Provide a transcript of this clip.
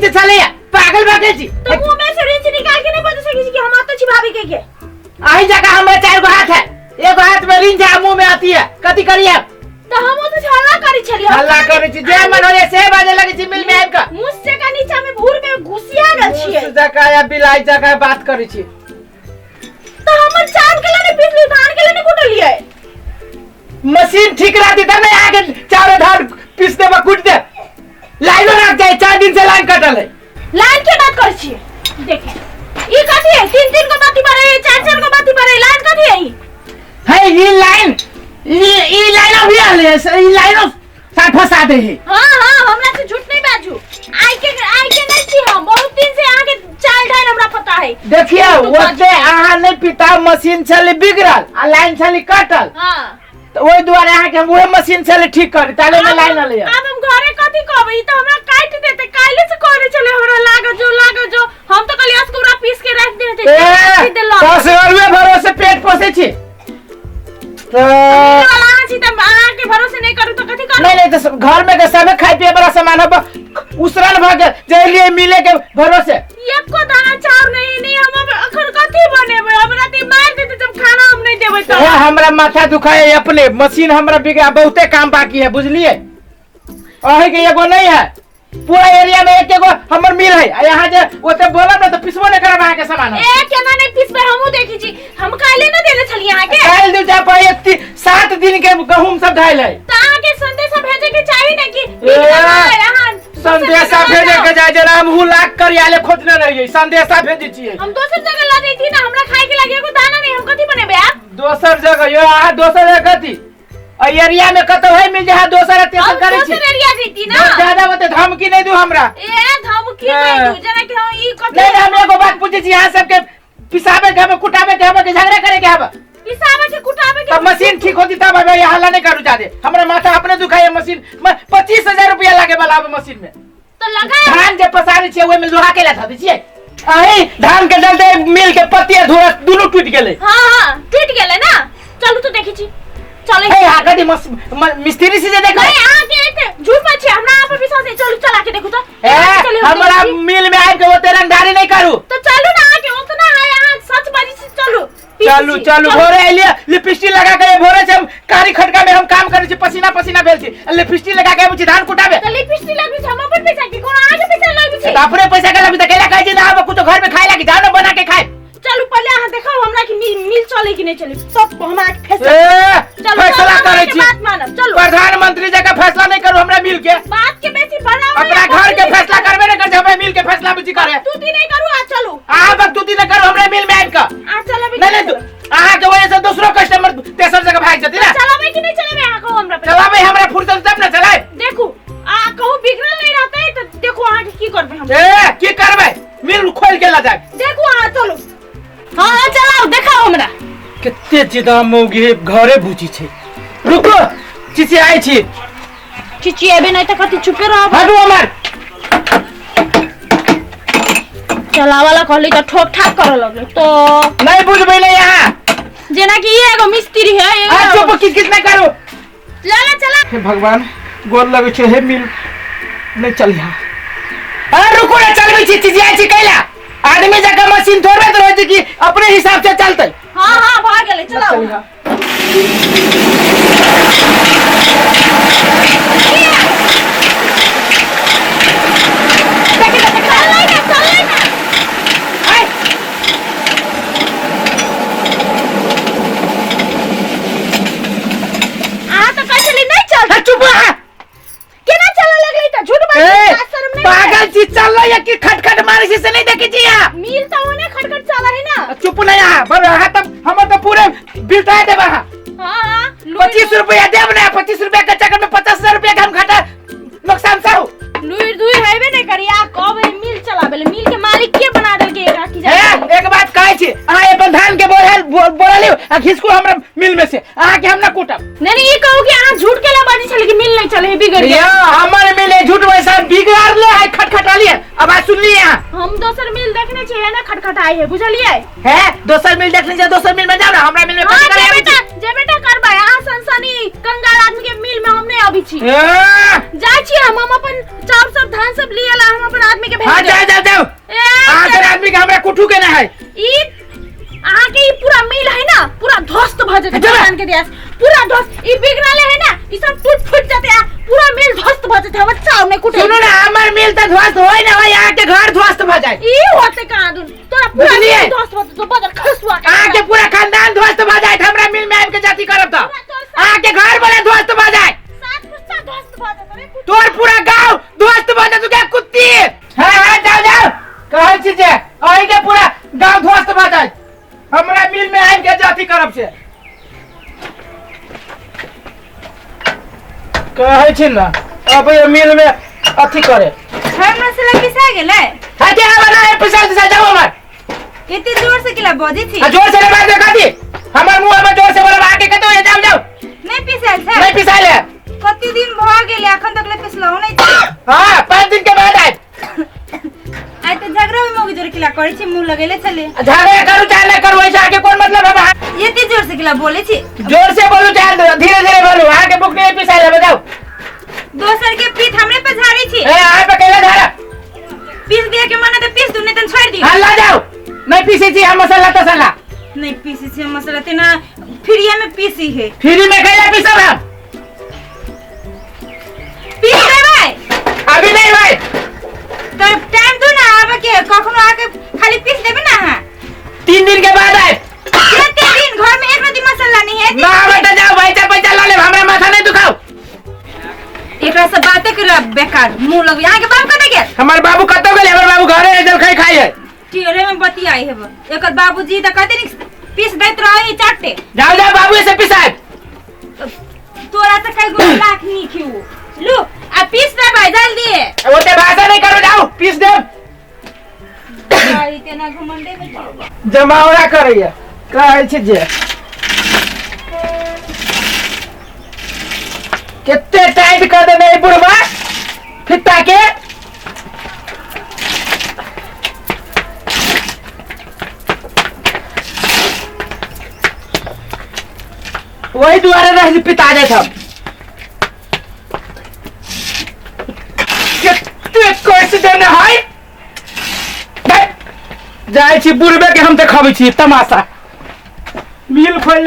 छी चले पागल भागे छी तो मुंह में से रिंच निकाल के नहीं बता सकी कि हम तो छी भाभी के आई जगह हमारे 4 गो हाथ है, एक हाथ में रिंच है मुंह में आती है, कथि करिए तो हम तो हल्ला करी छली हल्ला करी छी जे मन होए से बाजे लगी छी मिल में आब का मुंह से का नीचा में भूर में घुसिया गेल छिए उस जगह या बिलाई जगह बात करी छी तो हमर चांद के लेने पिछली धान के लेने कुटलिए मशीन ठीक रहती तब नहीं आगे चारों धान पीस दे बा कूट दे लाइनो रख जाए 4 दिन से लाइन कटल है लाइन के बात कर छी देखे ई कथि है 3 को बाती मारे 4 को बाती मारे लाइन कथि है ये लाइन ई लाइन अभी आले ई लाइन साथ फंसा दे है हां हमरा से झूठ नहीं बाजू आई के नहीं छी हम बहुत दिन से आगे चाल ढाल हमरा पता है देखिए ओते आहा नहीं पिता मशीन चले बिगड़ल आ लाइन चली कटल हां तो ओई द्वारा आहा के वो मशीन चले ठीक कर ताले में लाइन आले अब हम घरे कथि कहबै त हमरा काट देते काले से करे चले हमरा लाग जो हम तो कल अस्कुरा पीस के रख देते 10 रुपए भरोसे पेट पोसे छी तो वाला छी त आहा के भरोसे नहीं करू तो कथि करू नहीं तो घर में के सब खाए पिए वाला सामान अब उसरन भ गए जे लिए मिले के भरोसे एको दाना चाव नहीं हम अखर कथि बनेबे हमरा ती मार देते जब खाना हम नहीं देबै तो हमरा माथा दुखाए अपने मशीन हमरा बिगड़ा बहुते काम बाकी है बुझलिए अहे के एगो नहीं है पूरा एरिया में एक एगो हमर मिल है यहाँ जे ओते बोलब ना तो पिसबो नहीं करब अहाँ के सामान ए केना नहीं पिसबे हमहु देखी छी हम काले न देले छली अहाँ के काल दे जा पाए 7 दिन के गहूम सब ढाइल है त अहाँ के संदेश भेजे के चाहिए ना कि यहाँ संदेशा भेजे के जाय जना हम लाख कर आले खोजने रहिए संदेशा भेजे छिए हम दोसर जगह ला दै थी ना हमरा खाए के लागे एगो दाना नहीं हम कथि बनेबे आप दोसर जगह यो आ दोसर जगह कथि एरिया में कतो है मिल जा दोसर तेसर करे छी दोसर एरिया जैती ना ज्यादा मत धमकी नहीं दू हमरा ए धमकी नहीं दू जना के हम ई कथि नहीं हम एगो बात पूछे छी यहां सब के पिसाबे के हम कुटाबे के हम के झगड़ा करे के हम पिसाबे के कुटाबे के तब मशीन ठीक होती तब अब ये हल्ला नहीं करू जादे हमरा माथा अपने दुखाए मशीन 25,000 रुपया लागे वाला मशीन में तो लगा धान जे पसारी छे ओय में लोहा के ला दै छिए अही धान के डलते मिल के पत्तिया धुरा दोनों टूट गेले हां टूट गेले ना चलू तो देखी छी चले ए आगदी मिस्त्री से जे देखो नहीं आके एते झूठ मत छी हमरा आप विश्वास है चलू चला के देखो तो ए हमरा मिल में आके वो तेरंदारी नहीं करू तो चलू ना आके उतना है यहां सच बाजी से चलू भोरे आइले लिपस्टिक लगा के भोरे से हम कारी खटका में हम काम करे छी पसीना भेल छी लिपस्टिक लगा के मुझे धान कुटाबे तो लिपस्टिक लगी हम अपन पैसा के कोन आगे पैसा लगी छी अपने पैसा के लबी त केला कहै छी ना अब कुछ घर में खाए लागी जानो बना के खाए चलू पहले अहाँ देखाओ हमरा कि मिल चले कि नहीं चले सब हमरा फैसला करे छी बात मानब चलो प्रधानमंत्री जगह फैसला नहीं करू हमरा मिल के बात के बेसी बढ़ाओ अपना घर के फैसला करबे नहीं कर हमरा मिल के फैसला बुझी करे तू ती नहीं करू आ चलो आ बक तू ती नहीं करू हमरा मिल में आब का आ चलो नहीं अहाँ के वजह से दूसरो कस्टमर तेसर जगह भाग जती ना चलाबे कि नहीं चलाबे अहाँ को हमरा चलाबे हमरा फुर्सत तब ना चलाए देखो आ कहू बिगड़ल नहीं रहता है तो देखो अहाँ के की करबे हम ए की करबे मिल खोल के ला जाए देखो आ चलो हां चलाओ देखाओ हमरा कितने जिदा मौगी घरे भूची छे रुको चिची आई छी चिची एबे नहीं त कति चुपे रह हटो हमर चलावाला कहली त ठोक ठाक कर लगले तो नहीं बुझबे नहीं यहां जेना कि ये एगो मिस्त्री है आ चुप कितना करू चला हे भगवान गोर लगे छे हे मिल नहीं चल यहां आ रुको रे चलबे छी चिची आई छी कैला आदमी जगह मशीन थोड़े तो रहती कि अपने हिसाब से चलते हां भाग गेले चलाओ पागल चीज चल रही है कि खटखट मारे से नहीं देखे जी यहाँ मिल तो होने खटखट चला है ना चुप नहीं यहाँ पर हाँ तब हम तो पूरे बिल्टा दे वहाँ 25 रुपया देव ना 25 रुपया का चक्कर में 50,000 रुपया का हम घाटा नुकसान सा हो लुई दुई है बे नहीं करिया कब मिल चला बेले मिल के मालिक के बना दे के की जाए एक बात कहे छी आ ए बंधान के बोललियो आ घिसको हमरा मिल में से आ के हम ना कूटब नहीं ये कहू कि आ झूठ के ला बाजी चले कि मिल नहीं चले बिगड़ गया हमर मिले झूठ वैसा बिगाड़ ले है खटखटालिए अब आ सुन लिए हम दोसर मिल देखने चाहिए ना खटखटाई है बुझलिए है दोसर मिल देखने जा दोसर मिल में जाओ ना हमरा मिल में जे बेटा करबा आ सनसनी कंगाल आदमी के मिल में हम नहीं अभी छी जाय छी हम अपन चाप सब धान सब लियाला हम अपन आदमी के भेज हां दे। जाओ आखिर आदमी के हमरा कुठू के ना है ई आगे ई पूरा मिल है ना पूरा ध्वस्त भ जाते धान के दिया पूरा ध्वस्त ई बिगड़ाले है ना ई सब टूट फूट जाते आ पूरा मिल ध्वस्त भ जाते हमर चाव में कुटे। सुनो ना हमर मिल त ध्वस्त होय ना होय आके घर ध्वस्त भ जाए ई होते कहां दुन तोरा पूरा बुझलिए? मिल ध्वस्त भ तो बदल खसुआ आके पूरा खानदान ध्वस्त भ जाए हमरा मिल में आके के जाति करब त आके घर वाला ध्वस्त भ जाए सात पुस्ता ध्वस्त भ जाते रे तोर पूरा गांव ध्वस्त भ जाए तू क्या कुत्ती हां जाओ कहै छी जे आइ के पूरा गांव ध्वस्त भ जाए हमरा मिल में आके के जाति करब से कहै छी ना अब ये मिल में अथी करे हर मसाला पिसा गेलै हटे वाला है पैसा से जाओ हमर एते जोर से किला बजे छी जोर से बात देखा दी हमर मुंह में जोर से बोला आके के तो जाओ नहीं पिसाल छै नहीं पिसाले कति दिन भ गेलै अखन तक ले पिसलौ नै छै। हां 5 दिन के बाद आए आइ त झगड़ा में मोगी जोर किला करै छी मुंह लगेले छले झगड़ा करू चाहे ना करू ऐसा आके कौन मतलब है बाबा एते जोर से किला बोले छी जोर से बोलू चाहे धीरे धीरे बोलू आके बुक नहीं पिसाले बताओ दोसर के पीठ हमरे पे झाड़ी छी ए आ पे केला धारा पीस दिए के मन त पीस दू नै त छोड़ दी हां ला जाओ नहीं पीसी छी हम मसाला तो साला नहीं पीसी छी मसाला तेना फ्रीया में पीसी है फ्री में कैला पीसब हम पीस देबै अभी नहीं भाई तो टाइम दो ना आबे के कखनो आके खाली पीस देबे ना हां 3 दिन के बाद आए एते दिन घर में एक रति मसाला नहीं है ना बेटा जाओ भाई पैसा ला ले हमरा माथा नहीं दुखाओ एकरा से बातें कर बेकार मुंह लग यहां के बाप कते गेल हमार बाबू कतो गेले हमर बाबू घरे जल खाई खाई है टीरे में बतियाई हेब एकर बाबूजी त कहते नि पीस दैत रही चाटे जाओ बाबू से पिसाए तोरा त कई गो लाख नी खिउ लो आ पीस दे भाई जल्दी ओते भाषा नहीं करो जाओ पीस दे गाड़ी तेना घमंडे में जमावड़ा करैया कहै छै जे केते टाइट कर दे नहीं बुढ़वा फित्ता के वही दुआरे रह पिता दे हम केते कोर्स देने है जाय छी बुढ़बे के हम देखाबै छी तमाशा मिल खोल